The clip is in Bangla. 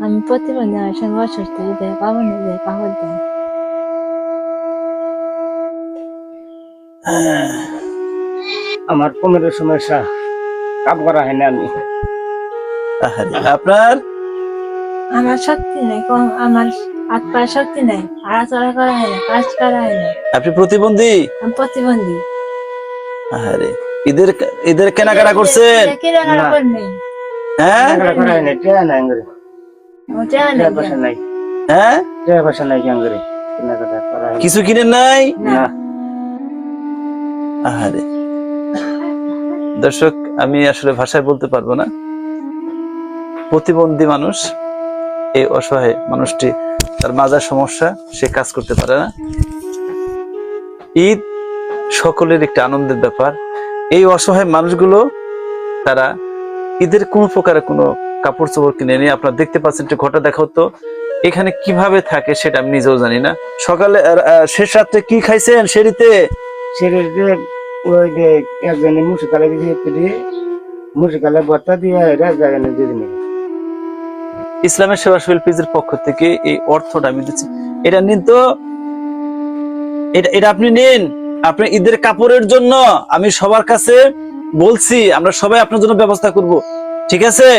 আমি প্রতিবন্ধী আমার সঙ্গে অসুস্থ হয়ে কাপড় নিয়ে কাপড় দেন। আমার কোমরের সমস্যা, কাজ করা হয় না আমি। আপনার আমার শক্তি নেই, কম আমার হাত পায়ে শক্তি নেই, আড়াচড়া করা হয় না, কাজ করা হয় না। আপনি প্রতিবন্ধী? আমি প্রতিবন্ধী। আরে ঈদের ঈদের কেনাকাটা করছেন? কেনাকাটা করে নেই। হ্যাঁ কেনাকাটা করা হয় না, টিয়া নাই আঙ্গুরে, আমার টাকা টিয়া নেই। পয়সা নাই, হ্যাঁ, টিয়া পয়সা নাই আঙ্গুরে, কেনাকাটা করা হয় না। কিছু কিনেন নাই? না। না। আরে দর্শক, আমি আসলে ভাষায় বলতে পারবো না। প্রতিবন্ধী মানুষ, এই অসহায় মানুষটি, তার মাজার সমস্যা, সে কাজ করতে পারে না। ঈদ সকলের একটি আনন্দের ব্যাপার। এই অসহায় মানুষগুলো তারা ঈদের কোন প্রকারে কোনো কাপড় চোপড় কিনে নিয়ে, আপনারা দেখতে পাচ্ছেন, একটু ঘটা দেখাও তো এখানে কিভাবে থাকে সেটা আমি নিজেও জানি না। সকালে শেষ রাত্রে কি খাইছেন সেরিতে? শরীর দিয়ে ওই যে একজনে মুসিকালে দিয়ে মুসিকালে ভর্তা দিয়ে এরা জায়গায় দিয়ে নেবে। ইসলামের সেবা শিল্পীদের পক্ষ থেকে এই অর্থটা আমি দিচ্ছি, এটা নিন তো, এটা আপনি নিন। আপনি ঈদের কাপড়ের জন্য আমি সবার কাছে বলছি, আমরা সবাই আপনার জন্য ব্যবস্থা করব, ঠিক আছে?